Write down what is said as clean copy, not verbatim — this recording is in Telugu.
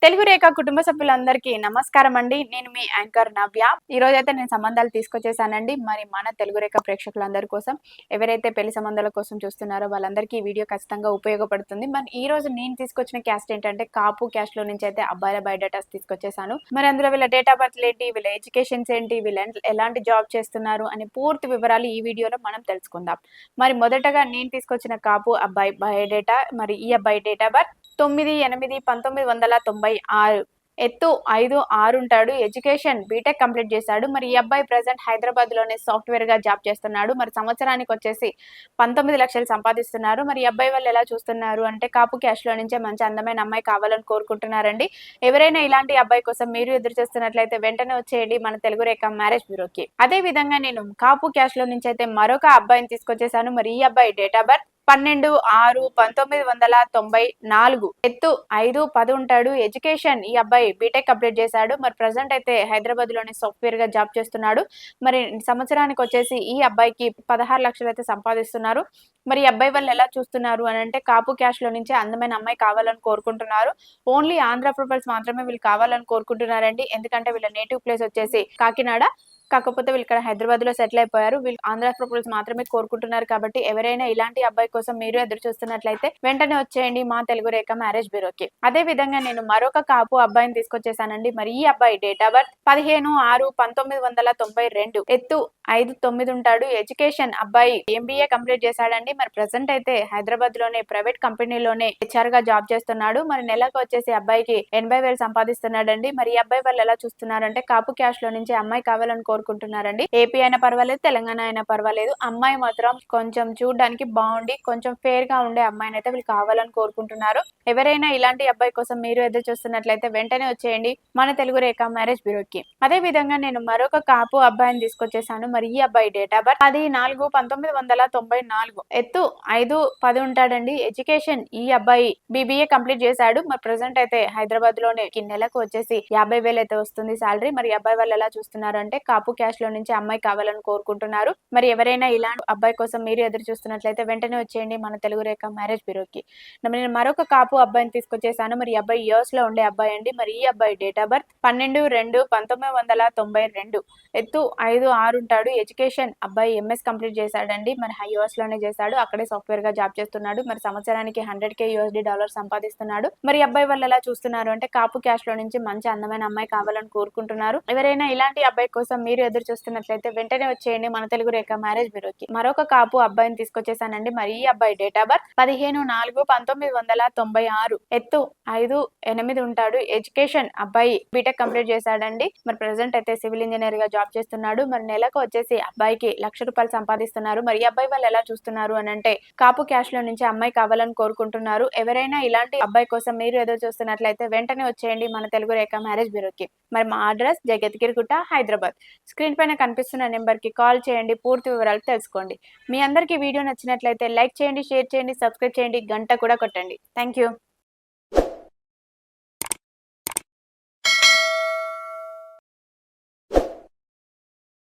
తెలుగు రేఖ కుటుంబ సభ్యులందరికీ నమస్కారం అండి. నేను మీ యాంకర్ నవ్య. ఈ రోజైతే నేను సంబంధాలు తీసుకొచ్చేసానండి. మరి మన తెలుగు రేఖ ప్రేక్షకులందరి కోసం ఎవరైతే పెళ్లి సంబంధాల కోసం చూస్తున్నారో వాళ్ళందరికీ ఈ వీడియో ఖచ్చితంగా ఉపయోగపడుతుంది. మరి ఈ రోజు నేను తీసుకొచ్చిన క్యాస్ట్ ఏంటంటే కాపు క్యాస్ట్ లో నుంచి అయితే అబ్బాయిల బయోడేటాస్ తీసుకొచ్చేసాను. మరి అందులో వీళ్ళ డేట్ ఆఫ్ బర్త్ ఏంటి, వీళ్ళ ఎడ్యుకేషన్స్ ఏంటి, వీళ్ళు ఎలాంటి జాబ్ చేస్తున్నారు అని పూర్తి వివరాలు ఈ వీడియోలో మనం తెలుసుకుందాం. మరి మొదటగా నేను తీసుకొచ్చిన కాపు అబ్బాయి బయోడేటా, మరి ఈ అబ్బాయి డేట్ ఆఫ్ బర్త్ 9/8/1996. ఎత్తు 5'6" ఉంటాడు. ఎడ్యుకేషన్ బీటెక్ కంప్లీట్ చేశాడు. మరి ఈ అబ్బాయి ప్రెసెంట్ హైదరాబాద్ లోనే సాఫ్ట్వేర్ గా జాబ్ చేస్తున్నాడు. మరి సంవత్సరానికి వచ్చేసి 19 లక్షలు సంపాదిస్తున్నారు. మరి ఈ అబ్బాయి వాళ్ళు ఎలా చూస్తున్నారు అంటే కాపు క్యాష్ లో నుంచే మంచి అందమైన అమ్మాయి కావాలని కోరుకుంటున్నారండి. ఎవరైనా ఇలాంటి అబ్బాయి కోసం మీరు ఎదురు చూస్తున్నట్లయితే వెంటనే వచ్చేయండి మన తెలుగు రేఖ మ్యారేజ్ బ్యూరోకి. అదే విధంగా నేను కాపు క్యాష్ లో నుంచి అయితే మరొక అబ్బాయిని తీసుకొచ్చేసాను. మరి ఈ అబ్బాయి డేట్ ఆఫ్ బర్త్ 12/6/1994. ఎత్తు 5'10" ఉంటాడు. ఎడ్యుకేషన్ ఈ అబ్బాయి బీటెక్ కంప్లీట్ చేశాడు. మరి ప్రెసెంట్ అయితే హైదరాబాద్ లోని సాఫ్ట్వేర్ గా జాబ్ చేస్తున్నాడు. మరి సంవత్సరానికి వచ్చేసి ఈ అబ్బాయికి 16 లక్షలు అయితే సంపాదిస్తున్నారు. మరి ఈ అబ్బాయి వాళ్ళు ఎలా చూస్తున్నారు అని అంటే కాపు క్యాష్ లో నుంచి అందమైన అమ్మాయి కావాలని కోరుకుంటున్నారు. ఓన్లీ ఆంధ్ర పీపుల్స్ మాత్రమే వీళ్ళు కావాలని కోరుకుంటున్నారండి. ఎందుకంటే వీళ్ళ నేటివ్ ప్లేస్ వచ్చేసి కాకినాడ. కాకపోతే వీళ్ళు ఇక్కడ హైదరాబాద్ లో సెటిల్ అయిపోయారు. వీళ్ళు ఆంధ్ర పీపుల్స్ మాత్రమే కోరుకుంటున్నారు. కాబట్టి ఎవరైనా ఇలాంటి అబ్బాయి కోసం మీరు ఎదురు చూస్తున్నట్లయితే వెంటనే వచ్చేయండి మా తెలుగు రేఖ మ్యారేజ్ బ్యూరోకి. అదే విధంగా నేను మరొక కాపు అబ్బాయిని తీసుకొచ్చేసానండి. మరి ఈ అబ్బాయి డేట్ ఆఫ్ బర్త్ 15/6/1992. ఎత్తు 5'9" ఉంటాడు. ఎడ్యుకేషన్ అబ్బాయి MBA కంప్లీట్ చేశాడండి. మరి ప్రెసెంట్ అయితే హైదరాబాద్ లోనే ప్రైవేట్ కంపెనీలోనే HR గా జాబ్ చేస్తున్నాడు. మరి నెలకు వచ్చేసి అబ్బాయికి 80,000 సంపాదిస్తున్నాడండి. మరి ఈ అబ్బాయి వాళ్ళు ఎలా చూస్తున్నారంటే కాపు క్యాష్ లో నుంచి అమ్మాయి కావాలని కోరుకుంటున్నారండి. ఏపీ అయినా పర్వాలేదు, తెలంగాణ అయినా పర్వాలేదు. అమ్మాయి మాత్రం కొంచెం చూడడానికి బాగుండి కొంచెం ఫేర్ గా ఉండే అమ్మాయిని అయితే వీళ్ళు కావాలని కోరుకుంటున్నారు. ఎవరైనా ఇలాంటి అబ్బాయి కోసం మీరు ఎదురు చూస్తున్నట్లయితే వెంటనే వచ్చేయండి మన తెలుగు రేఖ మ్యారేజ్ బ్యూరోకి. అదే విధంగా నేను మరొక కాపు అబ్బాయిని తీసుకొచ్చేసాను. మరి ఈ అబ్బాయి డేట్ ఆఫ్ బర్త్ 10/4/1994. ఎత్తు 5'10" ఉంటాడండి. ఎడ్యుకేషన్ ఈ అబ్బాయి BBA కంప్లీట్ చేశాడు. మరి ప్రెసెంట్ అయితే హైదరాబాద్ లోనే నెలకు వచ్చేసి 50,000 అయితే వస్తుంది సాలరీ. మరి అబ్బాయి వాళ్ళు ఎలా చూస్తున్నారు అంటే కాపు క్యాష్ లో నుంచి అమ్మాయి కావాలని కోరుకుంటున్నారు. మరి ఎవరైనా ఇలాంటి అబ్బాయి కోసం మీరు ఎదురు చూస్తున్నట్లయితే వెంటనే వచ్చేయండి మన తెలుగు రేఖ మ్యారేజ్ బ్యూరోకి. నేను మరొక కాపు అబ్బాయిని తీసుకొచ్చేసాను. మరి ఈ అబ్బాయి యూఎస్ లో ఉండే అబ్బాయి అండి. మరి ఈ అబ్బాయి డేట్ ఆఫ్ బర్త్ 12/2/1992. ఎత్తు 5'6" ఉంటాడు. ఎడ్యుకేషన్ అబ్బాయి MS కంప్లీట్ చేశాడండి. మరి యూఎస్ లోనే చేశాడు. అక్కడే సాఫ్ట్వేర్ గా జాబ్ చేస్తున్నాడు. మరి సంవత్సరానికి $100,000 సంపాదిస్తున్నాడు. మరి అబ్బాయి వాళ్ళు ఎలా చూస్తున్నారు అంటే కాపు క్యాష్ లో నుంచి మంచి అందమైన అమ్మాయి కావాలని కోరుకుంటున్నారు. ఎవరైనా ఇలాంటి అబ్బాయి కోసం మీరు ఎదురు చూస్తున్నట్లయితే వెంటనే వచ్చేయండి మన తెలుగు రేఖ మ్యారేజ్ బ్యూరోకి. మరొక కాపు అబ్బాయిని తీసుకొచ్చేసానండి. మరి ఈ అబ్బాయి డేట్ ఆఫ్ బర్త్ 15/4/1996. ఎత్తు 5'8" ఉంటాడు. ఎడ్యుకేషన్ అబ్బాయి బీటెక్ కంప్లీట్ చేశాడండి. మరి ప్రెసెంట్ అయితే సివిల్ ఇంజనీర్ గా జాబ్ చేస్తున్నాడు. మరి నెలకు వచ్చేసి అబ్బాయికి ₹1,00,000 సంపాదిస్తున్నారు. మరి ఈ అబ్బాయి వాళ్ళు ఎలా చూస్తున్నారు అని అంటే కాపు క్యాష్ లో నుంచి అమ్మాయి కావాలని కోరుకుంటున్నారు. ఎవరైనా ఇలాంటి అబ్బాయి కోసం మీరు ఎదురు చూస్తున్నట్లయితే వెంటనే వచ్చేయండి మన తెలుగు రేఖ మ్యారేజ్ బ్యూరోకి. మరి మా అడ్రస్ జగద్గిరిగుట్ట, హైదరాబాద్. స్క్రీన్ పైన కనిపిస్తున్న నెంబర్ కి కాల్ చేయండి. పూర్తి వివరాలు తెలుసుకోండి. మీ అందరికీ వీడియో నచ్చినట్లయితే లైక్ చేయండి, షేర్ చేయండి, సబ్స్క్రైబ్ చేయండి, గంట కూడా కొట్టండి. Thank you.